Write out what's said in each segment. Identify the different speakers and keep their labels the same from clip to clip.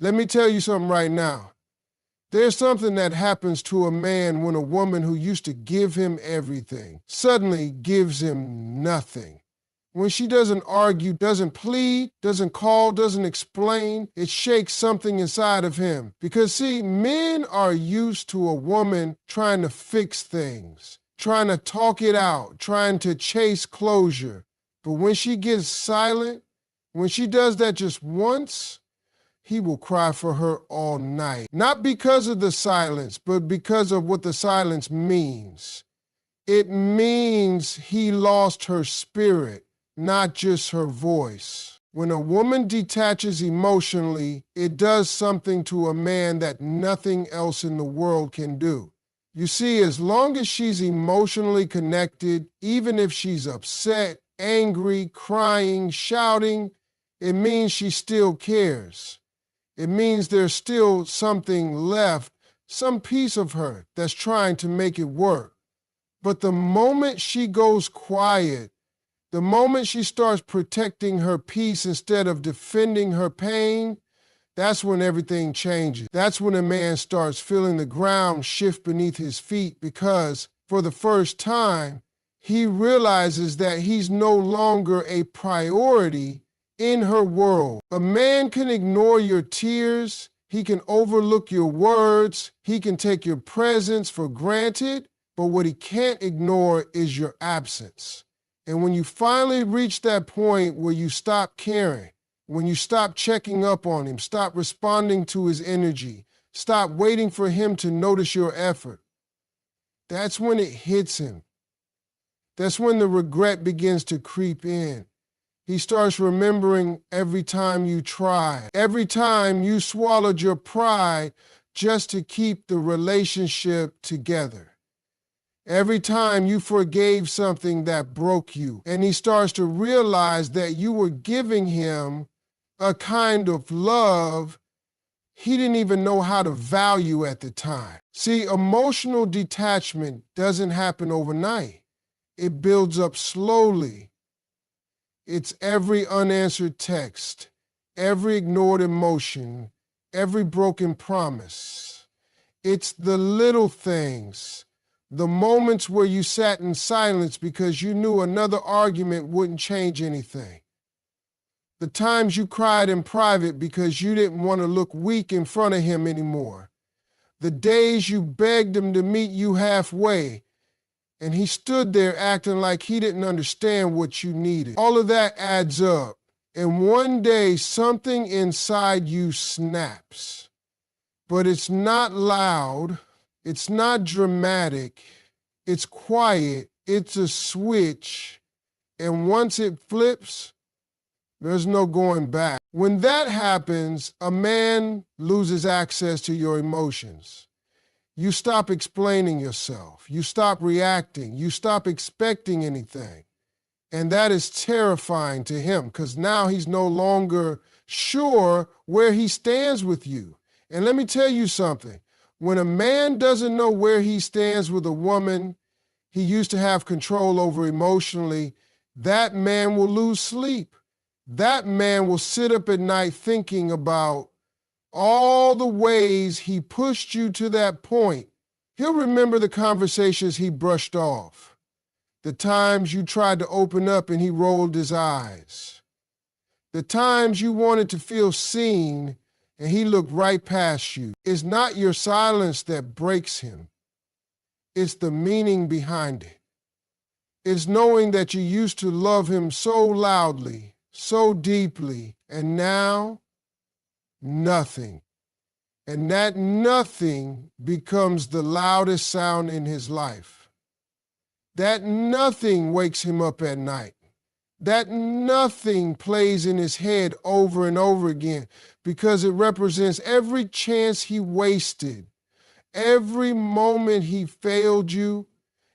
Speaker 1: Let me tell you something right now. There's something that happens to a man when a woman who used to give him everything suddenly gives him nothing. When she doesn't argue, doesn't plead, doesn't call, doesn't explain, it shakes something inside of him. Because see, men are used to a woman trying to fix things, trying to talk it out, trying to chase closure. But when she gets silent, when she does that just once, he will cry for her all night. Not because of the silence, but because of what the silence means. It means he lost her spirit, not just her voice. When a woman detaches emotionally, it does something to a man that nothing else in the world can do. You see, as long as she's emotionally connected, even if she's upset, angry, crying, shouting, it means she still cares. It means there's still something left, some piece of her that's trying to make it work. But the moment she goes quiet, the moment she starts protecting her peace instead of defending her pain, that's when everything changes. That's when a man starts feeling the ground shift beneath his feet because, for the first time, he realizes that he's no longer a priority in her world. A man can ignore your tears, he can overlook your words, he can take your presence for granted, but what he can't ignore is your absence. And when you finally reach that point where you stop caring, when you stop checking up on him, stop responding to his energy, stop waiting for him to notice your effort, that's when it hits him. That's when the regret begins to creep in. He starts remembering every time you tried, every time you swallowed your pride just to keep the relationship together. Every time you forgave something that broke you, and he starts to realize that you were giving him a kind of love he didn't even know how to value at the time. See, emotional detachment doesn't happen overnight. It builds up slowly. It's every unanswered text, every ignored emotion, every broken promise. It's the little things, the moments where you sat in silence because you knew another argument wouldn't change anything. The times you cried in private because you didn't want to look weak in front of him anymore. The days you begged him to meet you halfway, and he stood there acting like he didn't understand what you needed. All of that adds up, and one day something inside you snaps. But it's not loud, it's not dramatic, it's quiet, it's a switch, and once it flips, there's no going back. When that happens, a man loses access to your emotions. You stop explaining yourself. You stop reacting. You stop expecting anything. And that is terrifying to him because now he's no longer sure where he stands with you. And let me tell you something. When a man doesn't know where he stands with a woman he used to have control over emotionally, that man will lose sleep. That man will sit up at night thinking about all the ways he pushed you to that point. He'll remember the conversations he brushed off, the times you tried to open up and he rolled his eyes, the times you wanted to feel seen and he looked right past you. It's not your silence that breaks him. It's the meaning behind it. It's knowing that you used to love him so loudly, so deeply, and now, nothing. And that nothing becomes the loudest sound in his life. That nothing wakes him up at night. That nothing plays in his head over and over again because it represents every chance he wasted, every moment he failed you,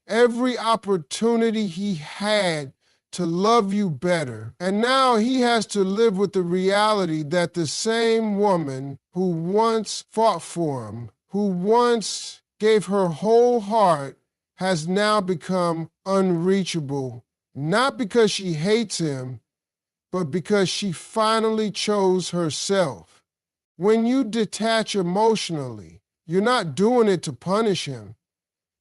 Speaker 1: every opportunity he had to love you better. And now he has to live with the reality that the same woman who once fought for him, who once gave her whole heart, has now become unreachable, not because she hates him, but because she finally chose herself. When you detach emotionally, you're not doing it to punish him.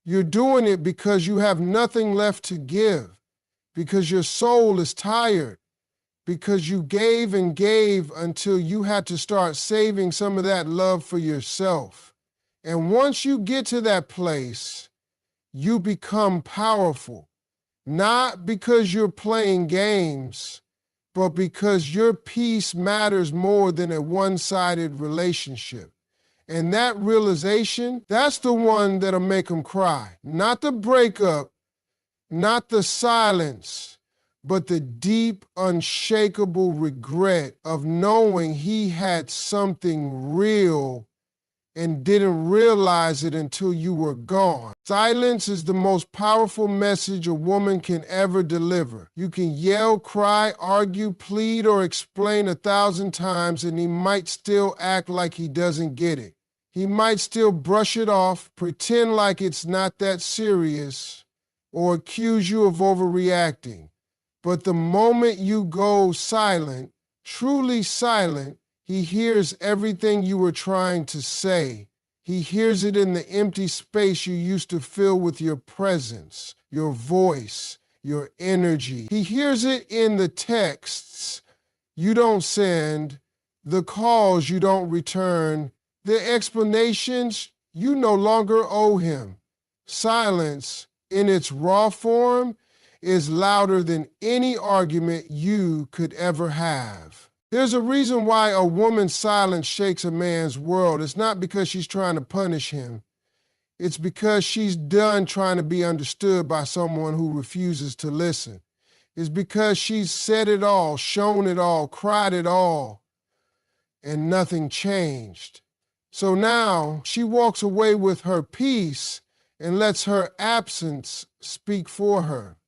Speaker 1: You're doing it because you have nothing left to give, because your soul is tired, because you gave and gave until you had to start saving some of that love for yourself. And once you get to that place, you become powerful, not because you're playing games, but because your peace matters more than a one-sided relationship. And that realization, that's the one that'll make them cry. Not the breakup, not the silence, but the deep, unshakable regret of knowing he had something real and didn't realize it until you were gone. Silence is the most powerful message a woman can ever deliver. You can yell, cry, argue, plead, or explain 1,000 times, and he might still act like he doesn't get it. He might still brush it off, pretend like it's not that serious, or accuse you of overreacting. But the moment you go silent, truly silent, he hears everything you were trying to say. He hears it in the empty space you used to fill with your presence, your voice, your energy. He hears it in the texts you don't send, the calls you don't return, the explanations you no longer owe him. Silence, in its raw form, is louder than any argument you could ever have. There's a reason why a woman's silence shakes a man's world. It's not because she's trying to punish him. It's because she's done trying to be understood by someone who refuses to listen. It's because she's said it all, shown it all, cried it all, and nothing changed. So now she walks away with her peace and lets her absence speak for her.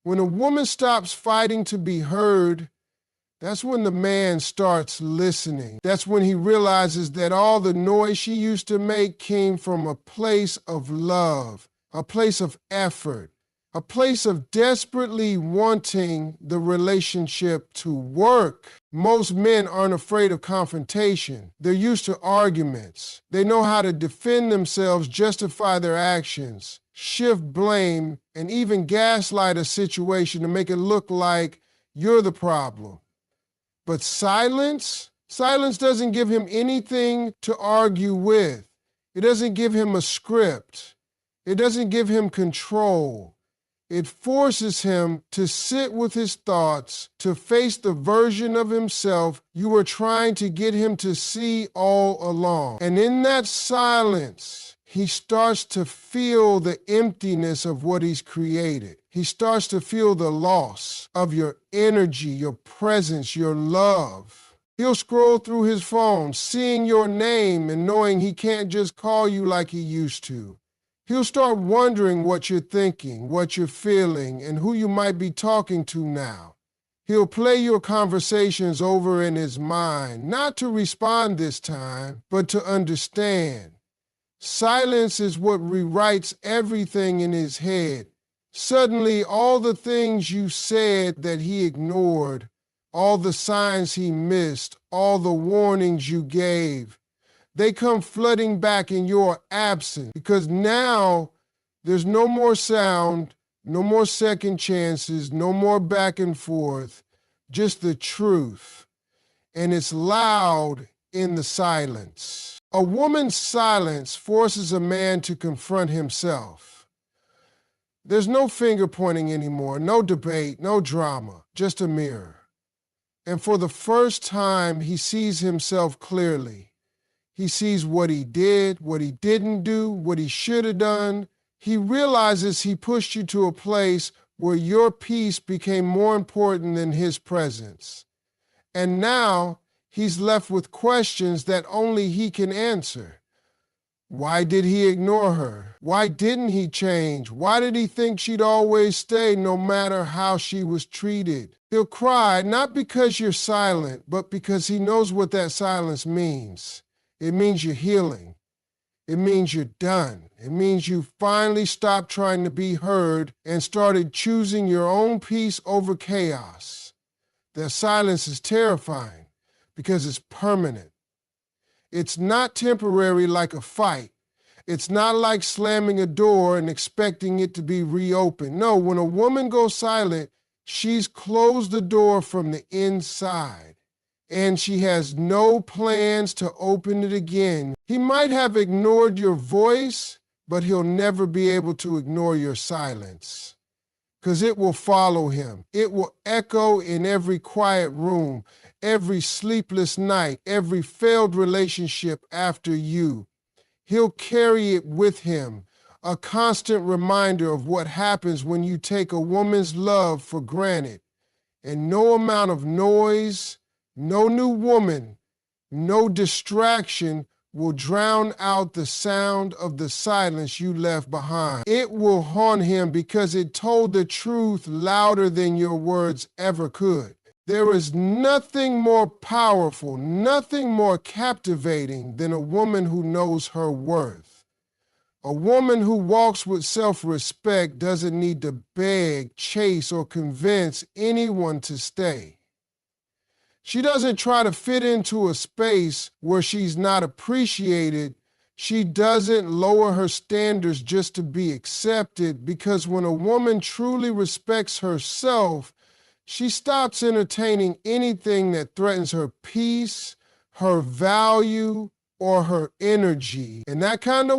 Speaker 1: When a woman stops fighting to be heard, that's when the man starts listening. That's when he realizes that all the noise she used to make came from a place of love, a place of effort, a place of desperately wanting the relationship to work. Most men aren't afraid of confrontation. They're used to arguments. They know how to defend themselves, justify their actions, shift blame, and even gaslight a situation to make it look like you're the problem. But silence doesn't give him anything to argue with. It doesn't give him a script. It doesn't give him control. It forces him to sit with his thoughts, to face the version of himself you were trying to get him to see all along. And in that silence, he starts to feel the emptiness of what he's created. He starts to feel the loss of your energy, your presence, your love. He'll scroll through his phone, seeing your name and knowing he can't just call you like he used to. He'll start wondering what you're thinking, what you're feeling, and who you might be talking to now. He'll play your conversations over in his mind, not to respond this time, but to understand. Silence is what rewrites everything in his head. Suddenly, all the things you said that he ignored, all the signs he missed, all the warnings you gave, they come flooding back in your absence, because now there's no more sound, no more second chances, no more back and forth, just the truth. And it's loud in the silence. A woman's silence forces a man to confront himself. There's no finger pointing anymore, no debate, no drama, just a mirror. And for the first time, he sees himself clearly. He sees what he did, what he didn't do, what he should have done. He realizes he pushed you to a place where your peace became more important than his presence. And now he's left with questions that only he can answer. Why did he ignore her? Why didn't he change? Why did he think she'd always stay no matter how she was treated? He'll cry, not because you're silent, but because he knows what that silence means. It means you're healing. It means you're done. It means you finally stopped trying to be heard and started choosing your own peace over chaos. That silence is terrifying because it's permanent. It's not temporary like a fight. It's not like slamming a door and expecting it to be reopened. No, when a woman goes silent, she's closed the door from the inside, and she has no plans to open it again. He might have ignored your voice, but he'll never be able to ignore your silence, because it will follow him. It will echo in every quiet room, every sleepless night, every failed relationship after you. He'll carry it with him, a constant reminder of what happens when you take a woman's love for granted. And no amount of noise, no new woman, no distraction will drown out the sound of the silence you left behind. It will haunt him because it told the truth louder than your words ever could. There is nothing more powerful, nothing more captivating than a woman who knows her worth. A woman who walks with self-respect doesn't need to beg, chase, or convince anyone to stay. She doesn't try to fit into a space where she's not appreciated. She doesn't lower her standards just to be accepted, because when a woman truly respects herself, she stops entertaining anything that threatens her peace, her value, or her energy. And that kind of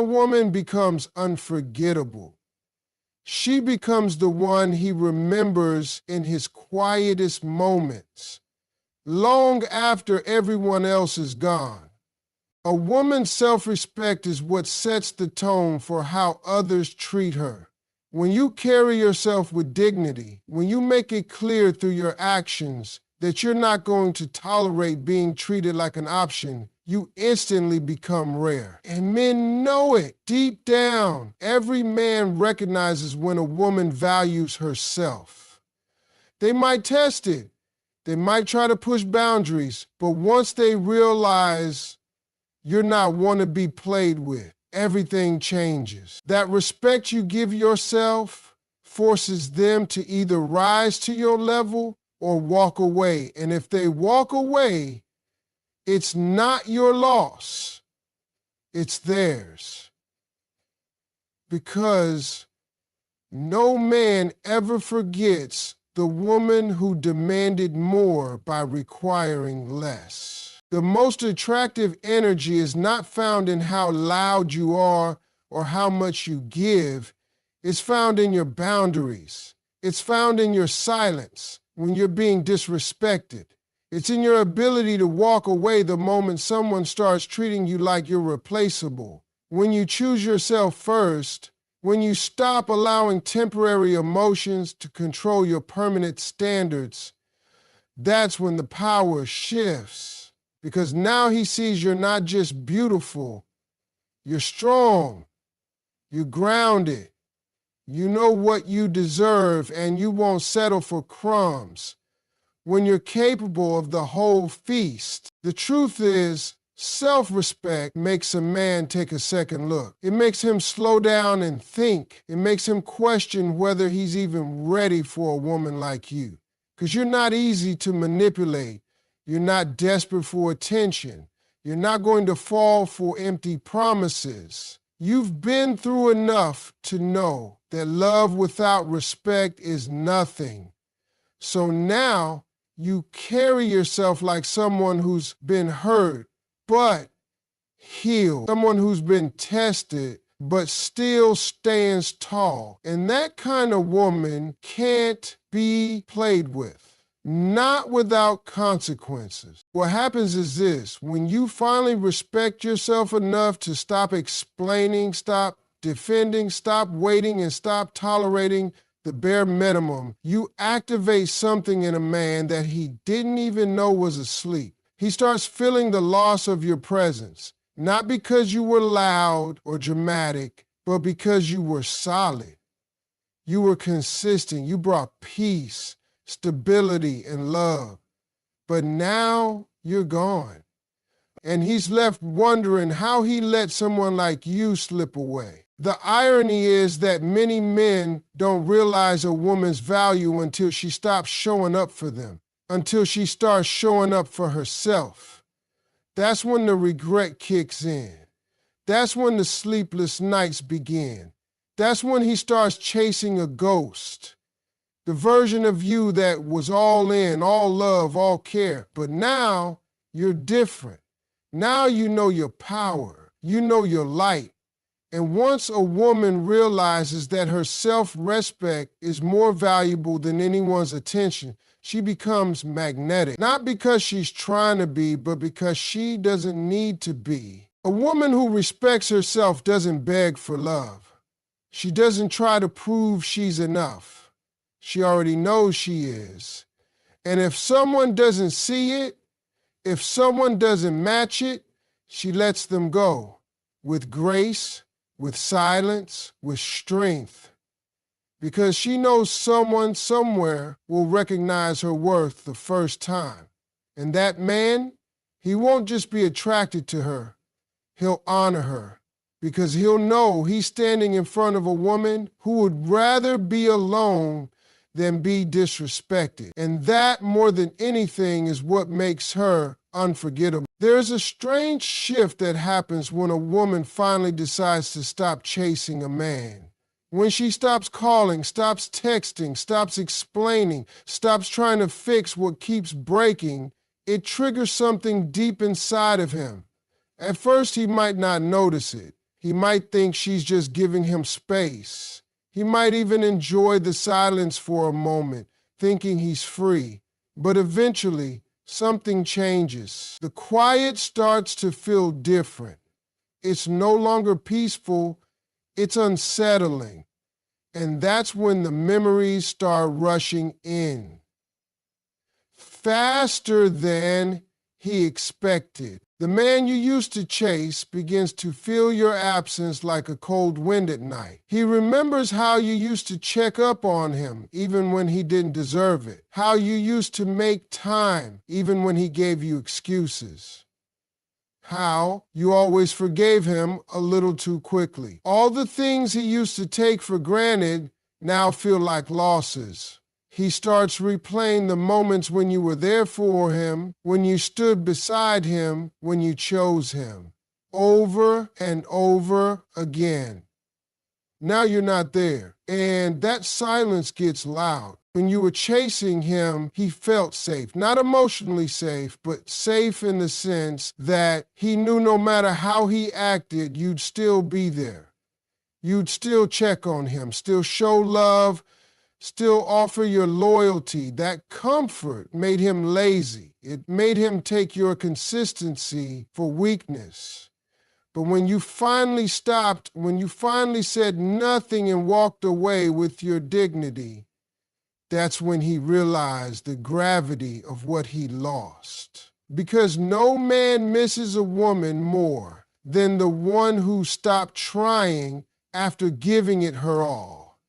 Speaker 1: woman becomes unforgettable. She becomes the one he remembers in his quietest moments, long after everyone else is gone. A woman's self-respect is what sets the tone for how others treat her. When you carry yourself with dignity, when you make it clear through your actions that you're not going to tolerate being treated like an option, you instantly become rare. And men know it. Deep down, every man recognizes when a woman values herself. They might test it. They might try to push boundaries, but once they realize you're not one to be played with, everything changes. That respect you give yourself forces them to either rise to your level or walk away. And if they walk away, it's not your loss, it's theirs. Because no man ever forgets the woman who demanded more by requiring less. The most attractive energy is not found in how loud you are or how much you give. It's found in your boundaries. It's found in your silence when you're being disrespected. It's in your ability to walk away the moment someone starts treating you like you're replaceable. When you choose yourself first, when you stop allowing temporary emotions to control your permanent standards, that's when the power shifts. Because now he sees you're not just beautiful, you're strong, you're grounded, you know what you deserve, and you won't settle for crumbs. When you're capable of the whole feast. The truth is, self-respect makes a man take a second look. It makes him slow down and think. It makes him question whether he's even ready for a woman like you. Because you're not easy to manipulate. You're not desperate for attention. You're not going to fall for empty promises. You've been through enough to know that love without respect is nothing. So now you carry yourself like someone who's been hurt, but healed. Someone who's been tested, but still stands tall. And that kind of woman can't be played with. Not without consequences. What happens is this: when you finally respect yourself enough to stop explaining, stop defending, stop waiting, and stop tolerating the bare minimum, you activate something in a man that he didn't even know was asleep. He starts feeling the loss of your presence, not because you were loud or dramatic, but because you were solid. You were consistent. You brought peace, stability, and love. But now you're gone. And he's left wondering how he let someone like you slip away. The irony is that many men don't realize a woman's value until she stops showing up for them, until she starts showing up for herself. That's when the regret kicks in. That's when the sleepless nights begin. That's when he starts chasing a ghost. The version of you that was all in, all love, all care. But now you're different. Now you know your power. You know your light. And once a woman realizes that her self-respect is more valuable than anyone's attention, she becomes magnetic. Not because she's trying to be, but because she doesn't need to be. A woman who respects herself doesn't beg for love. She doesn't try to prove she's enough. She already knows she is. And if someone doesn't see it, if someone doesn't match it, she lets them go with grace, with silence, with strength, because she knows someone somewhere will recognize her worth the first time. And that man, he won't just be attracted to her, he'll honor her, because he'll know he's standing in front of a woman who would rather be alone than be disrespected. And that, more than anything, is what makes her unforgettable. There's a strange shift that happens when a woman finally decides to stop chasing a man. When she stops calling, stops texting, stops explaining, stops trying to fix what keeps breaking, it triggers something deep inside of him. At first, he might not notice it. He might think she's just giving him space. He might even enjoy the silence for a moment, thinking he's free. But eventually, something changes. The quiet starts to feel different. It's no longer peaceful, it's unsettling. And that's when the memories start rushing in. Faster than he expected. The man you used to chase begins to feel your absence like a cold wind at night. He remembers how you used to check up on him even when he didn't deserve it. How you used to make time even when he gave you excuses. How you always forgave him a little too quickly. All the things he used to take for granted now feel like losses. He starts replaying the moments when you were there for him, when you stood beside him, when you chose him, over and over again. Now you're not there, and that silence gets loud. When you were chasing him, he felt safe. Not emotionally safe, but safe in the sense that he knew no matter how he acted, you'd still be there. You'd still check on him, still show love, still offer your loyalty. That comfort made him lazy. It made him take your consistency for weakness. But when you finally stopped, when you finally said nothing and walked away with your dignity, that's when he realized the gravity of what he lost. Because no man misses a woman more than the one who stopped trying after giving it her all.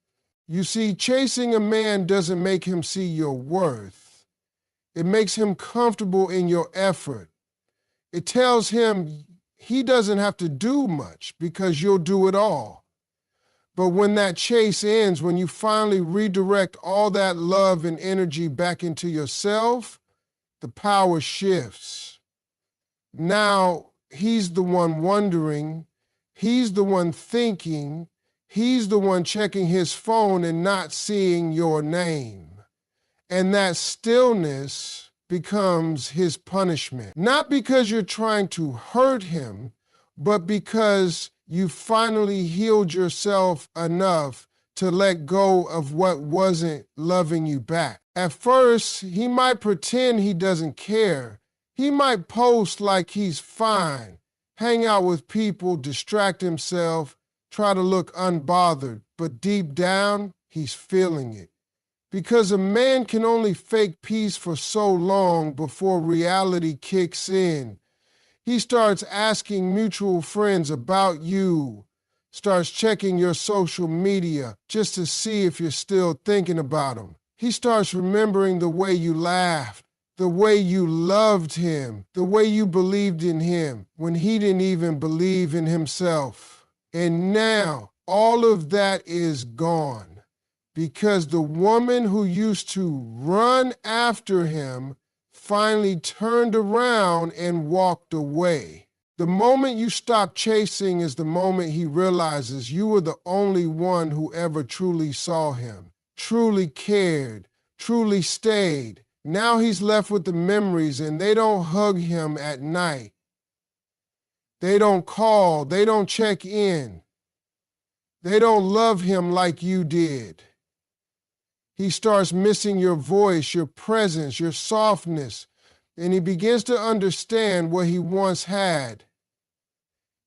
Speaker 1: You see, chasing a man doesn't make him see your worth. It makes him comfortable in your effort. It tells him he doesn't have to do much because you'll do it all. But when that chase ends, when you finally redirect all that love and energy back into yourself, the power shifts. Now he's the one wondering, he's the one thinking, he's the one checking his phone and not seeing your name. And that stillness becomes his punishment. Not because you're trying to hurt him, but because you finally healed yourself enough to let go of what wasn't loving you back. At first, he might pretend he doesn't care. He might post like he's fine, hang out with people, distract himself, try to look unbothered, but deep down, he's feeling it. Because a man can only fake peace for so long before reality kicks in. He starts asking mutual friends about you, starts checking your social media just to see if you're still thinking about him. He starts remembering the way you laughed, the way you loved him, the way you believed in him when he didn't even believe in himself. And now all of that is gone. because the woman who used to run after him finally turned around and walked away. The moment you stop chasing is the moment he realizes you were the only one who ever truly saw him, truly cared, truly stayed. Now he's left with the memories, and they don't hug him at night. They don't call, they don't check in. They don't love him like you did. He starts missing your voice, your presence, your softness, and he begins to understand what he once had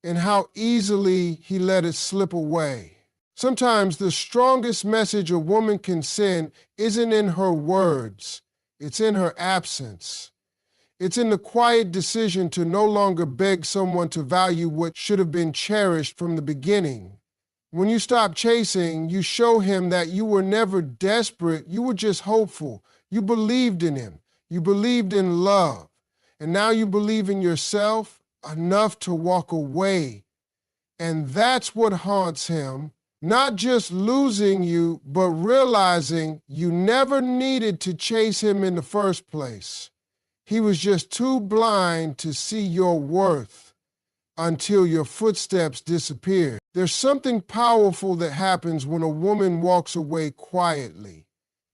Speaker 1: and how easily he let it slip away. Sometimes the strongest message a woman can send isn't in her words, it's in her absence. It's in the quiet decision to no longer beg someone to value what should have been cherished from the beginning. When you stop chasing, you show him that you were never desperate, you were just hopeful. You believed in him. You believed in love. And now you believe in yourself enough to walk away. And that's what haunts him. Not just losing you, but realizing you never needed to chase him in the first place. He was just too blind to see your worth until your footsteps disappeared. There's something powerful that happens when a woman walks away quietly.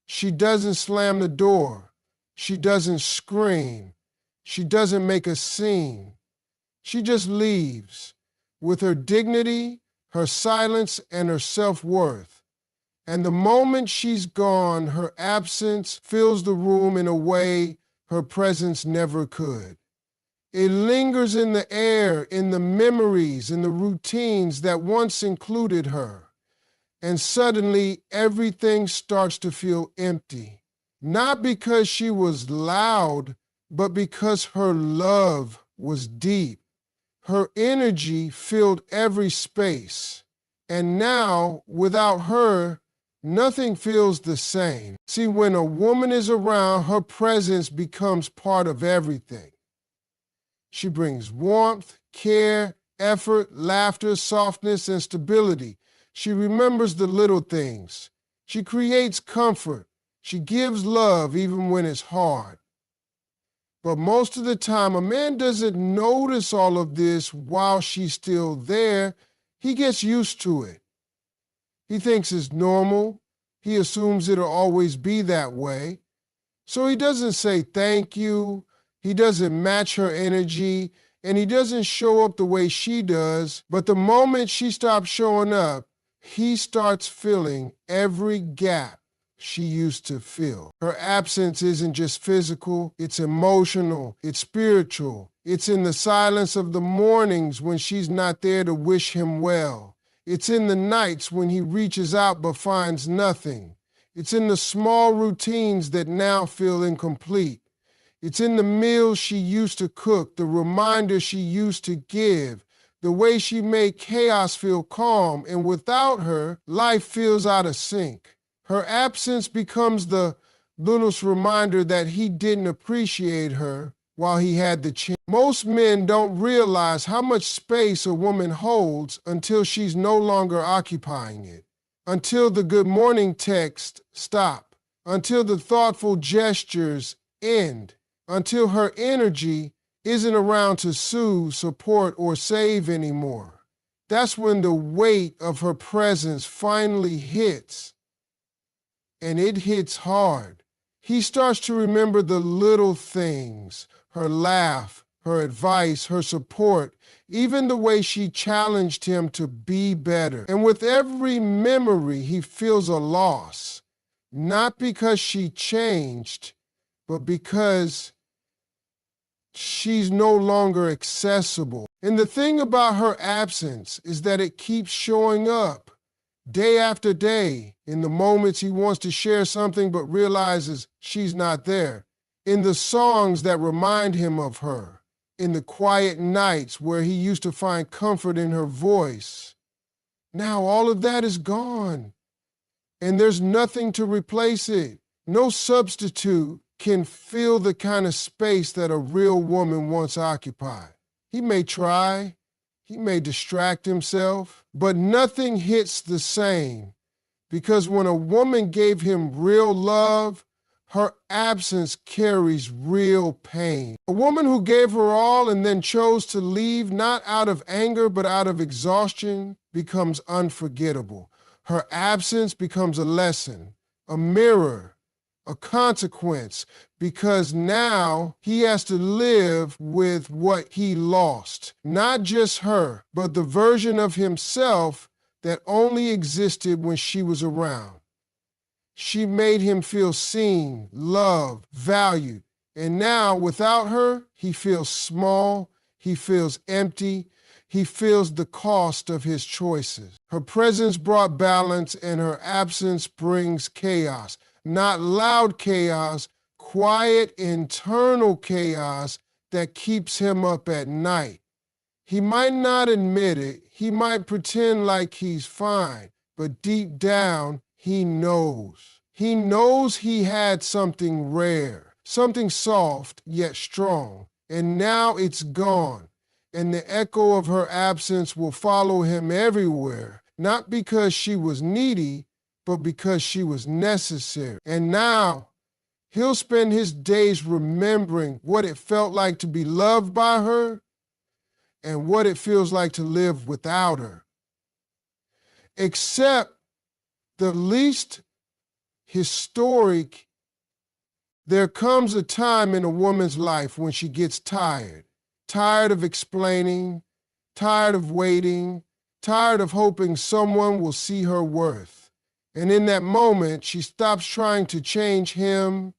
Speaker 1: She doesn't slam the door. She doesn't scream. She doesn't make a scene. She just leaves with her dignity, her silence, and her self-worth. And the moment she's gone, her absence fills the room in a way her presence never could. It lingers in the air, in the memories, in the routines that once included her. And suddenly, everything starts to feel empty. Not because she was loud, but because her love was deep. Her energy filled every space. And now, without her, nothing feels the same. See, when a woman is around, her presence becomes part of everything. She brings warmth, care, effort, laughter, softness, and stability. She remembers the little things. She creates comfort. She gives love even when it's hard. But most of the time, a man doesn't notice all of this while she's still there. He gets used to it. He thinks it's normal. He assumes it'll always be that way. So he doesn't say thank you. He doesn't match her energy, and he doesn't show up the way she does. But the moment she stops showing up, he starts filling every gap she used to fill. Her absence isn't just physical, it's emotional, it's spiritual. It's in the silence of the mornings when she's not there to wish him well. It's in the nights when he reaches out but finds nothing. It's in the small routines that now feel incomplete. It's in the meals she used to cook, the reminders she used to give, the way she made chaos feel calm, and without her, life feels out of sync. Her absence becomes the littlest reminder that he didn't appreciate her while he had the chance. Most men don't realize how much space a woman holds until she's no longer occupying it, until the good morning texts stop, until the thoughtful gestures end, until her energy isn't around to soothe, support, or save anymore. That's when the weight of her presence finally hits, and it hits hard. He starts to remember the little things, her laugh, her advice, her support, even the way she challenged him to be better. And with every memory, he feels a loss, not because she changed, but because she's no longer accessible. And the thing about her absence is that it keeps showing up day after day in the moments he wants to share something but realizes she's not there, in the songs that remind him of her, in the quiet nights where he used to find comfort in her voice. Now all of that is gone, and there's nothing to replace it. No substitute can fill the kind of space that a real woman once occupied. He may try, he may distract himself, but nothing hits the same Because when a woman gave him real love, her absence carries real pain. A woman who gave her all and then chose to leave, not out of anger but out of exhaustion, becomes unforgettable. Her absence becomes a lesson, a mirror, a consequence, because now he has to live with what he lost. Not just her, but the version of himself that only existed when she was around. She made him feel seen, loved, valued. And now, without her, he feels small, he feels empty, he feels the cost of his choices. Her presence brought balance, and her absence brings chaos. Not loud chaos, quiet internal chaos that keeps him up at night. He might not admit it, he might pretend like he's fine, but deep down, he knows. He knows he had something rare, something soft yet strong, and now it's gone. And the echo of her absence will follow him everywhere, not because she was needy, but because she was necessary. And now, he'll spend his days remembering what it felt like to be loved by her and what it feels like to live without her. Except the least historic, there comes a time in a woman's life when she gets tired of explaining, tired of waiting, tired of hoping someone will see her worth. And in that moment, she stops trying to change him,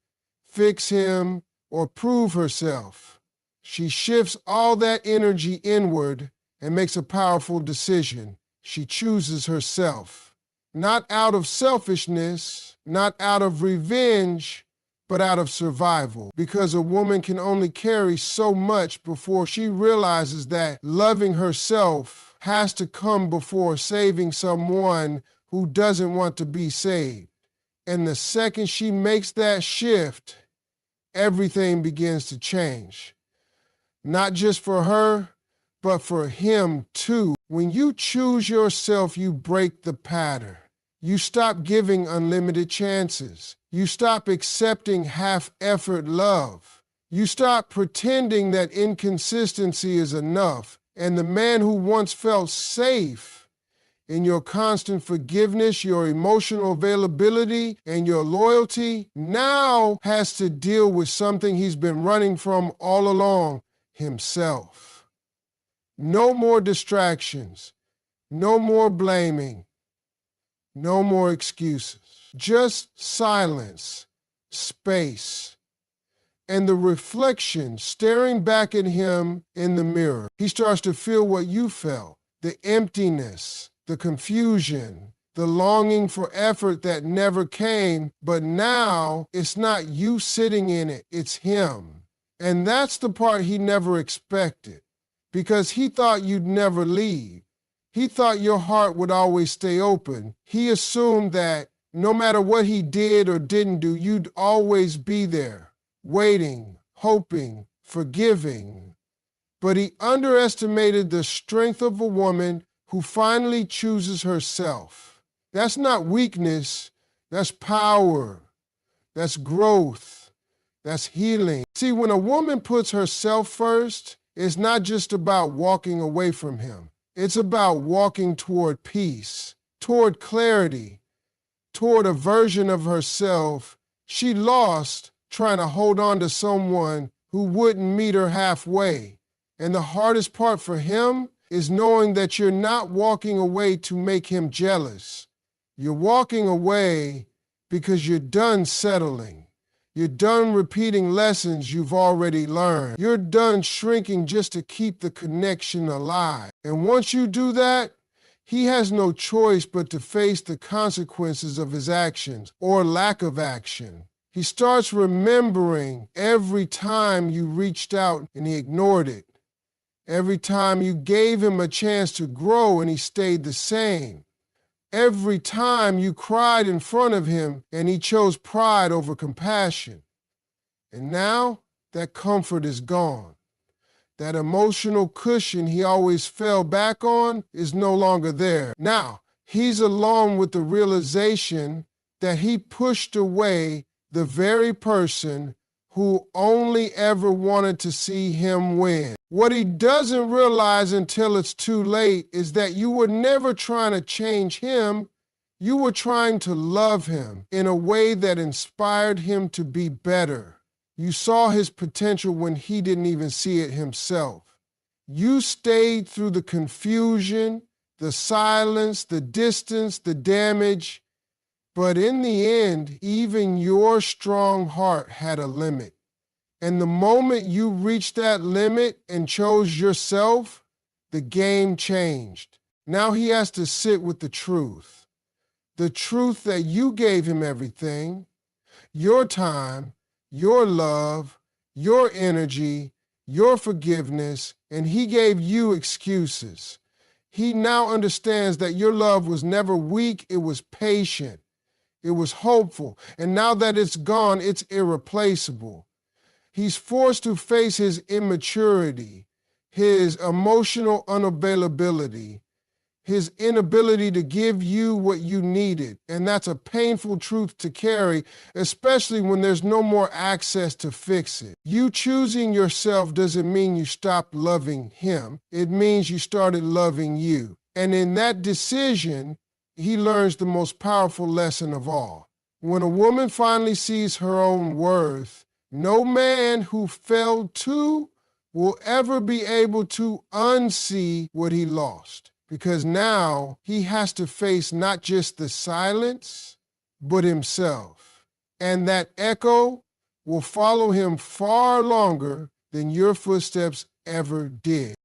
Speaker 1: fix him, or prove herself. She shifts all that energy inward and makes a powerful decision. She chooses herself. Not out of selfishness, not out of revenge, but out of survival. Because a woman can only carry so much before she realizes that loving herself has to come before saving someone who doesn't want to be saved. And the second she makes that shift, everything begins to change. Not just for her, but for him too. When you choose yourself, you break the pattern. You stop giving unlimited chances. You stop accepting half-effort love. You stop pretending that inconsistency is enough. And the man who once felt safe in your constant forgiveness, your emotional availability, and your loyalty, now has to deal with something he's been running from all along, himself. No more distractions. No more blaming. No more excuses. Just silence, space, and the reflection staring back at him in the mirror. He starts to feel what you felt, the emptiness, the confusion, the longing for effort that never came, but now it's not you sitting in it, it's him. And that's the part he never expected, because he thought you'd never leave. He thought your heart would always stay open. He assumed that no matter what he did or didn't do, you'd always be there, waiting, hoping, forgiving. But he underestimated the strength of a woman who finally chooses herself. That's not weakness, that's power, that's growth, that's healing. See, when a woman puts herself first, it's not just about walking away from him. It's about walking toward peace, toward clarity, toward a version of herself she lost trying to hold on to someone who wouldn't meet her halfway. And the hardest part for him is knowing that you're not walking away to make him jealous. You're walking away because you're done settling. You're done repeating lessons you've already learned. You're done shrinking just to keep the connection alive. And once you do that, he has no choice but to face the consequences of his actions or lack of action. He starts remembering every time you reached out and he ignored it. Every time you gave him a chance to grow and he stayed the same. Every time you cried in front of him and he chose pride over compassion. And now that comfort is gone. That emotional cushion he always fell back on is no longer there. Now He's alone with the realization that he pushed away the very person who only ever wanted to see him win. What he doesn't realize until it's too late is that you were never trying to change him. You were trying to love him in a way that inspired him to be better. You saw his potential when he didn't even see it himself. You stayed through the confusion, the silence, the distance, the damage, but in the end, even your strong heart had a limit. And the moment you reached that limit and chose yourself, the game changed. Now he has to sit with the truth. The truth that you gave him everything, your time, your love, your energy, your forgiveness, and he gave you excuses. He now understands that your love was never weak, it was patient. It was hopeful, and now that it's gone, it's irreplaceable. He's forced to face his immaturity, his emotional unavailability, his inability to give you what you needed, and that's a painful truth to carry, especially when there's no more access to fix it. You choosing yourself doesn't mean you stopped loving him. It means you started loving you. And in that decision, he learns the most powerful lesson of all. When a woman finally sees her own worth, no man who failed to will ever be able to unsee what he lost. Because now he has to face not just the silence, but himself. And that echo will follow him far longer than your footsteps ever did.